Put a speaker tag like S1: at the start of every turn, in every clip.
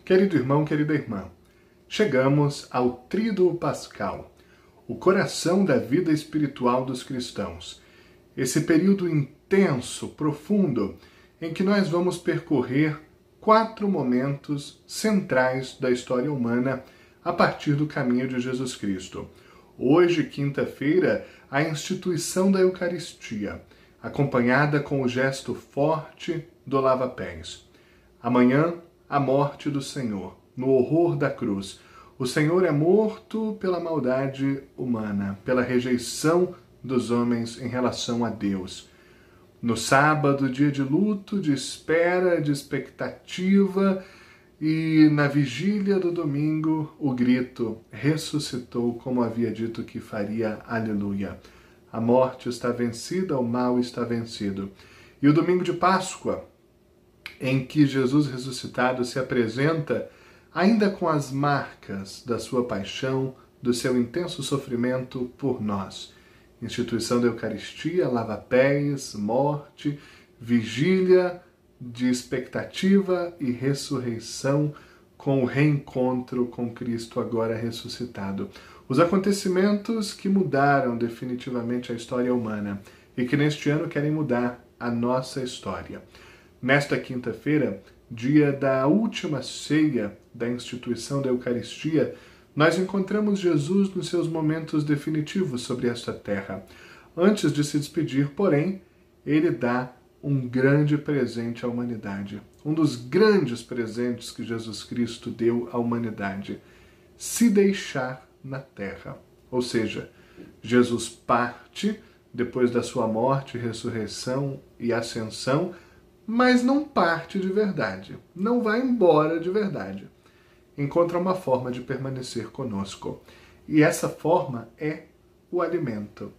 S1: Querido irmão, querida irmã, chegamos ao Tríduo Pascal, o coração da vida espiritual dos cristãos. Esse período intenso, profundo, em que nós vamos percorrer 4 momentos centrais da história humana a partir do caminho de Jesus Cristo. Hoje, quinta-feira, a instituição da Eucaristia, acompanhada com o gesto forte do lava-pés. Amanhã, a morte do Senhor, no horror da cruz. O Senhor é morto pela maldade humana, pela rejeição dos homens em relação a Deus. No sábado, dia de luto, de espera, de expectativa, e na vigília do domingo, o grito ressuscitou como havia dito que faria. Aleluia. A morte está vencida, o mal está vencido. E o domingo de Páscoa, em que Jesus ressuscitado se apresenta ainda com as marcas da sua paixão, do seu intenso sofrimento por nós. Instituição da Eucaristia, lava-pés, morte, vigília de expectativa e ressurreição com o reencontro com Cristo agora ressuscitado. Os acontecimentos que mudaram definitivamente a história humana e que neste ano querem mudar a nossa história. Nesta quinta-feira, dia da última ceia da instituição da Eucaristia, nós encontramos Jesus nos seus momentos definitivos sobre esta terra. Antes de se despedir, porém, ele dá um grande presente à humanidade. Um dos grandes presentes que Jesus Cristo deu à humanidade. Se deixar na terra. Ou seja, Jesus parte depois da sua morte, ressurreição e ascensão, mas não parte de verdade, não vai embora de verdade. Encontra uma forma de permanecer conosco. E essa forma é o alimento.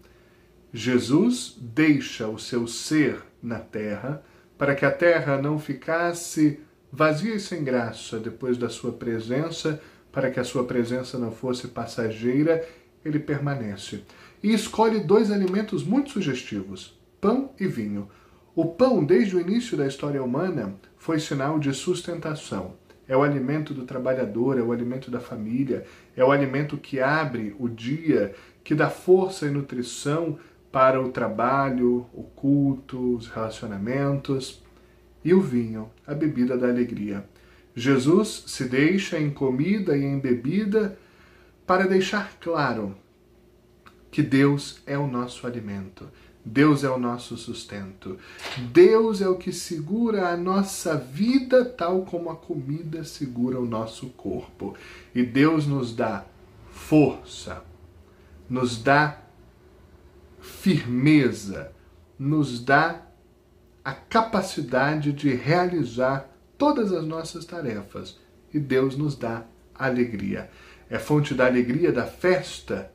S1: Jesus deixa o seu ser na terra para que a terra não ficasse vazia e sem graça depois da sua presença, para que a sua presença não fosse passageira, ele permanece. E escolhe 2 alimentos muito sugestivos, pão e vinho. O pão, desde o início da história humana, foi sinal de sustentação. É o alimento do trabalhador, é o alimento da família, é o alimento que abre o dia, que dá força e nutrição para o trabalho, o culto, os relacionamentos. E o vinho, a bebida da alegria. Jesus se deixa em comida e em bebida para deixar claro que Deus é o nosso alimento. Deus é o nosso sustento. Deus é o que segura a nossa vida, tal como a comida segura o nosso corpo. E Deus nos dá força, nos dá firmeza, nos dá a capacidade de realizar todas as nossas tarefas. E Deus nos dá alegria. É fonte da alegria, da festa.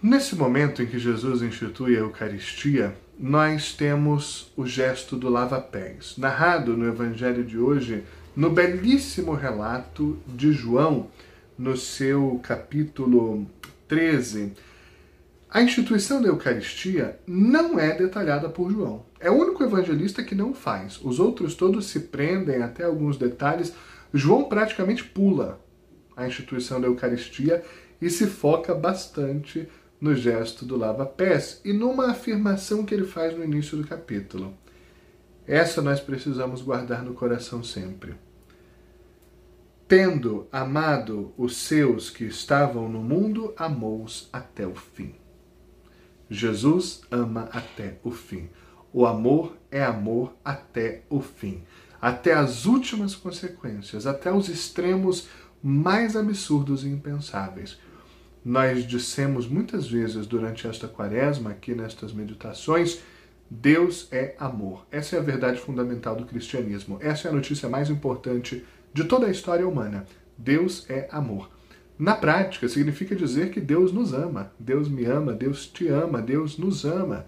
S1: Nesse momento em que Jesus institui a Eucaristia, nós temos o gesto do lava-pés, narrado no Evangelho de hoje, no belíssimo relato de João, no seu capítulo 13. A instituição da Eucaristia não é detalhada por João. É o único evangelista que não faz. Os outros todos se prendem até alguns detalhes. João praticamente pula a instituição da Eucaristia e se foca bastante no gesto do lava-pés e numa afirmação que ele faz no início do capítulo. Essa nós precisamos guardar no coração sempre. Tendo amado os seus que estavam no mundo, amou-os até o fim. Jesus ama até o fim. O amor é amor até o fim. Até as últimas consequências, até os extremos mais absurdos e impensáveis. Nós dissemos muitas vezes durante esta quaresma, aqui nestas meditações, Deus é amor. Essa é a verdade fundamental do cristianismo. Essa é a notícia mais importante de toda a história humana. Deus é amor. Na prática, significa dizer que Deus nos ama. Deus me ama, Deus te ama, Deus nos ama.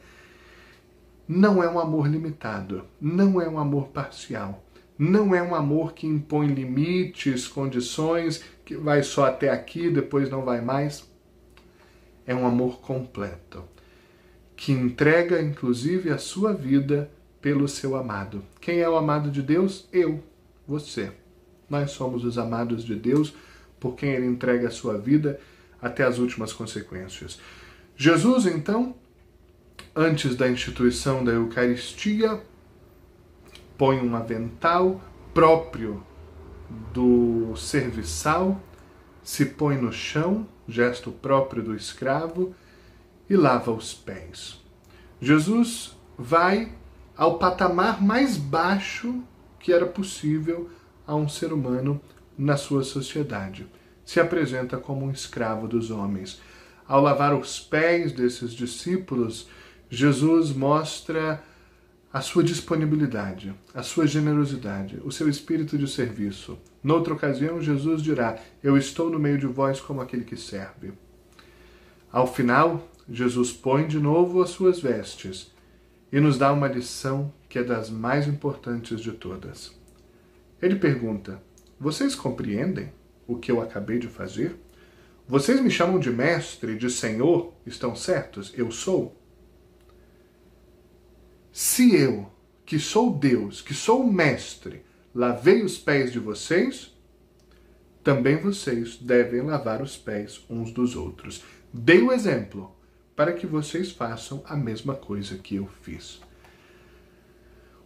S1: Não é um amor limitado, não é um amor parcial. Não é um amor que impõe limites, condições, que vai só até aqui, depois não vai mais. É um amor completo, que entrega, inclusive, a sua vida pelo seu amado. Quem é o amado de Deus? Eu, você. Nós somos os amados de Deus, por quem Ele entrega a sua vida até as últimas consequências. Jesus, então, antes da instituição da Eucaristia, põe um avental próprio do serviçal, se põe no chão, gesto próprio do escravo, e lava os pés. Jesus vai ao patamar mais baixo que era possível a um ser humano na sua sociedade. Se apresenta como um escravo dos homens. Ao lavar os pés desses discípulos, Jesus mostra a sua disponibilidade, a sua generosidade, o seu espírito de serviço. Noutra ocasião, Jesus dirá: eu estou no meio de vós como aquele que serve. Ao final, Jesus põe de novo as suas vestes e nos dá uma lição que é das mais importantes de todas. Ele pergunta: vocês compreendem o que eu acabei de fazer? Vocês me chamam de mestre, de senhor? Estão certos? Eu sou? Se eu, que sou Deus, que sou o mestre, lavei os pés de vocês, também vocês devem lavar os pés uns dos outros. Dei o exemplo para que vocês façam a mesma coisa que eu fiz.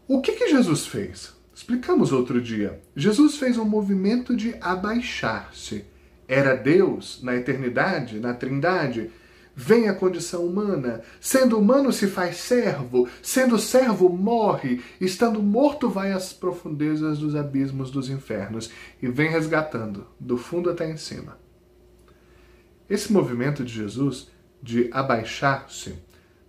S1: O que Jesus fez? Explicamos outro dia. Jesus fez um movimento de abaixar-se. Era Deus na eternidade, na Trindade. Vem a condição humana. Sendo humano se faz servo. Sendo servo morre. Estando morto vai às profundezas dos abismos dos infernos. E vem resgatando, do fundo até em cima. Esse movimento de Jesus de abaixar-se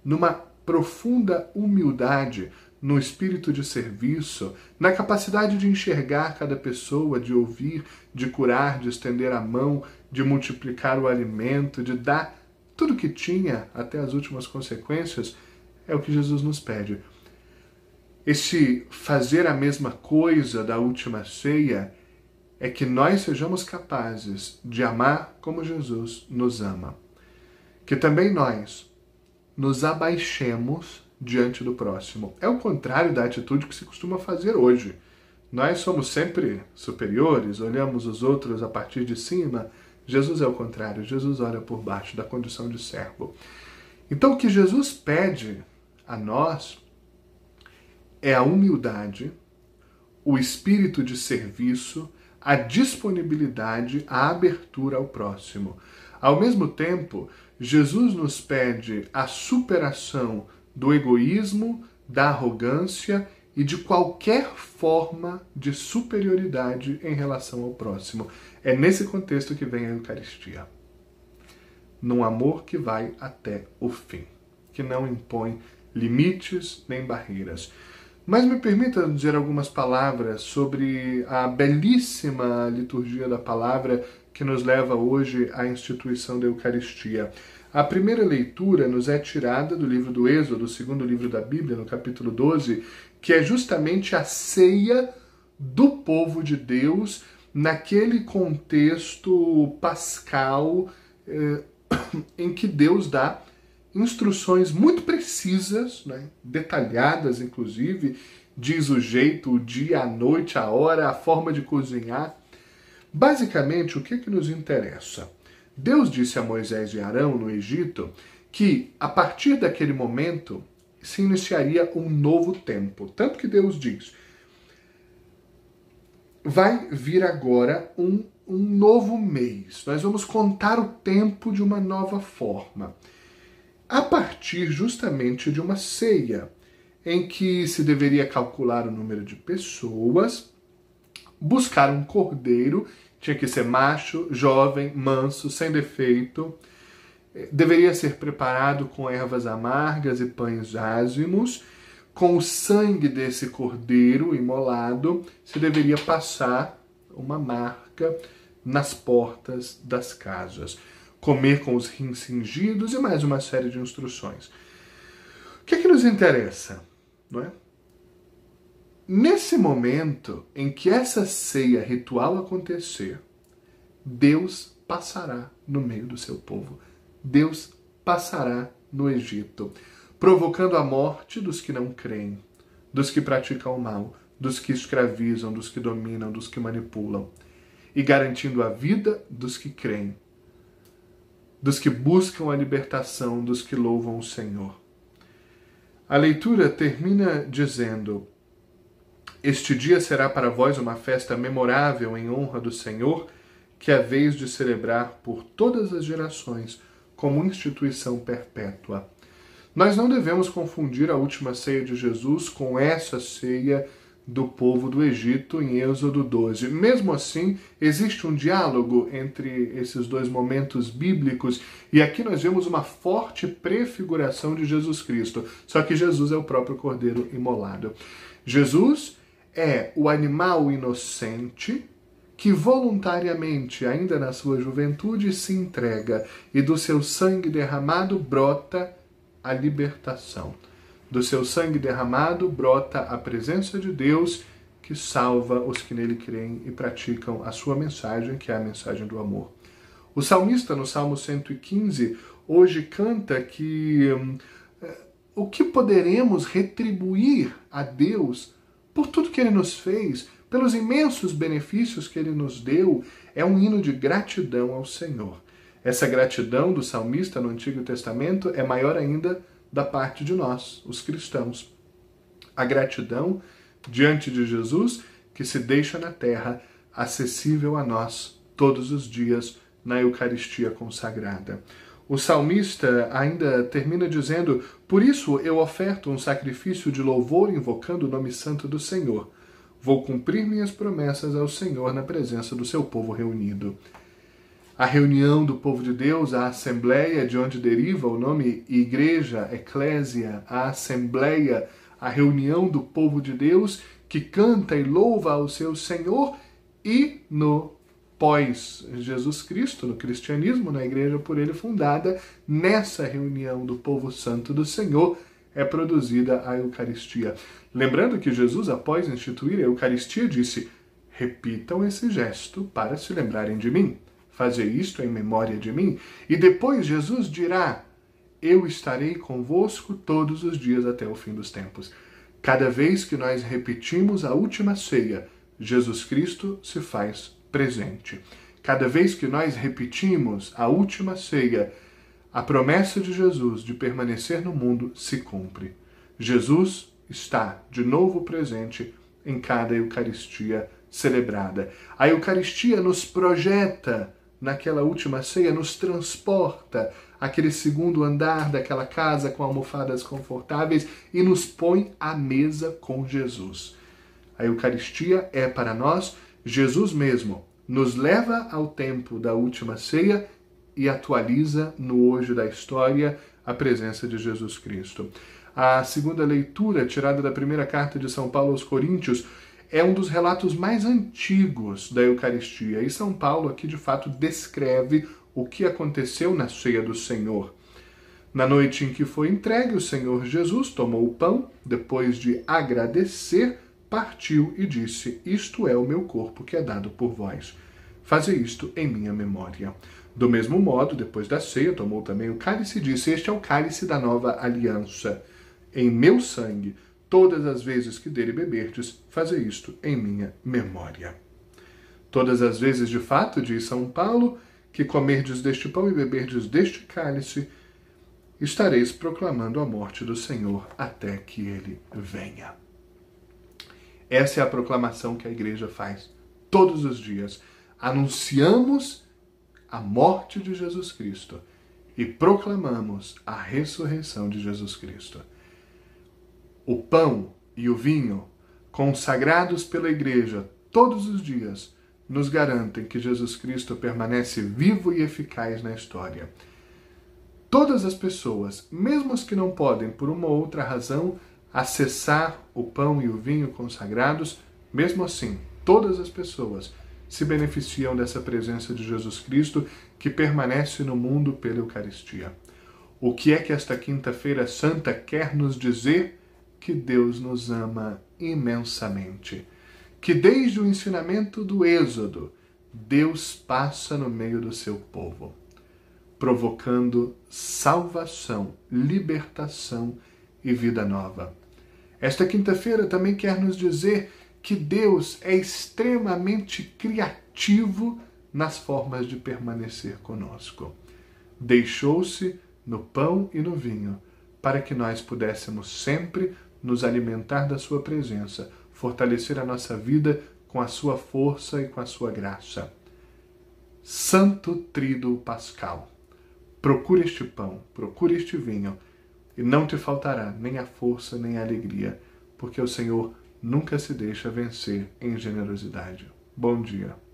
S1: numa profunda humildade, no espírito de serviço, na capacidade de enxergar cada pessoa, de ouvir, de curar, de estender a mão, de multiplicar o alimento, de dar tudo que tinha até as últimas consequências, é o que Jesus nos pede. Esse fazer a mesma coisa da última ceia é que nós sejamos capazes de amar como Jesus nos ama. Que também nós nos abaixemos diante do próximo. É o contrário da atitude que se costuma fazer hoje. Nós somos sempre superiores, olhamos os outros a partir de cima. Jesus é o contrário, Jesus olha por baixo, da condição de servo. Então o que Jesus pede a nós é a humildade, o espírito de serviço, a disponibilidade, a abertura ao próximo. Ao mesmo tempo, Jesus nos pede a superação do egoísmo, da arrogância e de qualquer forma de superioridade em relação ao próximo. É nesse contexto que vem a Eucaristia. Num amor que vai até o fim, que não impõe limites nem barreiras. Mas me permita dizer algumas palavras sobre a belíssima liturgia da palavra que nos leva hoje à instituição da Eucaristia. A primeira leitura nos é tirada do livro do Êxodo, do segundo livro da Bíblia, no capítulo 12, que é justamente a ceia do povo de Deus naquele contexto pascal em que Deus dá instruções muito precisas, né, detalhadas inclusive, diz o jeito, o dia, a noite, a hora, a forma de cozinhar. Basicamente, o que nos interessa? Deus disse a Moisés e Arão no Egito que a partir daquele momento se iniciaria um novo tempo. Tanto que Deus diz: vai vir agora um novo mês. Nós vamos contar o tempo de uma nova forma. A partir justamente de uma ceia, em que se deveria calcular o número de pessoas, buscar um cordeiro, tinha que ser macho, jovem, manso, sem defeito, deveria ser preparado com ervas amargas e pães ázimos. Com o sangue desse cordeiro imolado, se deveria passar uma marca nas portas das casas. Comer com os rins cingidos e mais uma série de instruções. O que é que nos interessa? Não é? Nesse momento em que essa ceia ritual acontecer, Deus passará no meio do seu povo. Deus passará no Egito, provocando a morte dos que não creem, dos que praticam o mal, dos que escravizam, dos que dominam, dos que manipulam, e garantindo a vida dos que creem, dos que buscam a libertação, dos que louvam o Senhor. A leitura termina dizendo: este dia será para vós uma festa memorável em honra do Senhor, que é a vez de celebrar por todas as gerações como instituição perpétua. Nós não devemos confundir a última ceia de Jesus com essa ceia do povo do Egito em Êxodo 12. Mesmo assim, existe um diálogo entre esses dois momentos bíblicos e aqui nós vemos uma forte prefiguração de Jesus Cristo. Só que Jesus é o próprio Cordeiro imolado. Jesus é o animal inocente que voluntariamente, ainda na sua juventude, se entrega e do seu sangue derramado brota a libertação. Do seu sangue derramado brota a presença de Deus que salva os que nele creem e praticam a sua mensagem, que é a mensagem do amor. O salmista, no Salmo 115, hoje canta que o que poderemos retribuir a Deus por tudo que ele nos fez, pelos imensos benefícios que ele nos deu, é um hino de gratidão ao Senhor. Essa gratidão do salmista no Antigo Testamento é maior ainda da parte de nós, os cristãos. A gratidão diante de Jesus que se deixa na terra, acessível a nós todos os dias na Eucaristia consagrada. O salmista ainda termina dizendo: por isso eu oferto um sacrifício de louvor invocando o nome santo do Senhor. Vou cumprir minhas promessas ao Senhor na presença do seu povo reunido. A reunião do povo de Deus, a assembleia, de onde deriva o nome igreja, eclésia, a assembleia, a reunião do povo de Deus que canta e louva ao seu Senhor, e no pós-Jesus Cristo, no cristianismo, na igreja por ele fundada, nessa reunião do povo santo do Senhor é produzida a Eucaristia. Lembrando que Jesus, após instituir a Eucaristia, disse: repitam esse gesto para se lembrarem de mim. Fazer isto em memória de mim. E depois Jesus dirá: eu estarei convosco todos os dias até o fim dos tempos. Cada vez que nós repetimos a última ceia, Jesus Cristo se faz presente. Cada vez que nós repetimos a última ceia, a promessa de Jesus de permanecer no mundo se cumpre. Jesus está de novo presente em cada Eucaristia celebrada. A Eucaristia nos projeta naquela última ceia, nos transporta àquele segundo andar daquela casa com almofadas confortáveis e nos põe à mesa com Jesus. A Eucaristia é para nós Jesus mesmo, nos leva ao tempo da última ceia e atualiza no hoje da história a presença de Jesus Cristo. A segunda leitura, tirada da primeira carta de São Paulo aos Coríntios, é um dos relatos mais antigos da Eucaristia. E São Paulo aqui, de fato, descreve o que aconteceu na ceia do Senhor. Na noite em que foi entregue, o Senhor Jesus tomou o pão, depois de agradecer, partiu e disse: isto é o meu corpo que é dado por vós. Fazei isto em minha memória. Do mesmo modo, depois da ceia, tomou também o cálice e disse: este é o cálice da nova aliança. Em meu sangue, todas as vezes que dele beberdes, fazei isto em minha memória. Todas as vezes, de fato, diz São Paulo, que comerdes deste pão e beberdes deste cálice, estareis proclamando a morte do Senhor até que ele venha. Essa é a proclamação que a igreja faz todos os dias. Anunciamos a morte de Jesus Cristo e proclamamos a ressurreição de Jesus Cristo. O pão e o vinho, consagrados pela igreja todos os dias, nos garantem que Jesus Cristo permanece vivo e eficaz na história. Todas as pessoas, mesmo as que não podem, por uma ou outra razão, acessar o pão e o vinho consagrados, mesmo assim, todas as pessoas se beneficiam dessa presença de Jesus Cristo que permanece no mundo pela Eucaristia. O que é que esta Quinta-feira Santa quer nos dizer? Que Deus nos ama imensamente. Que desde o ensinamento do Êxodo, Deus passa no meio do seu povo, provocando salvação, libertação e vida nova. Esta quinta-feira também quer nos dizer que Deus é extremamente criativo nas formas de permanecer conosco. Deixou-se no pão e no vinho, para que nós pudéssemos sempre nos alimentar da sua presença, fortalecer a nossa vida com a sua força e com a sua graça. Santo Tríduo Pascal, procure este pão, procure este vinho, e não te faltará nem a força nem a alegria, porque o Senhor nunca se deixa vencer em generosidade. Bom dia.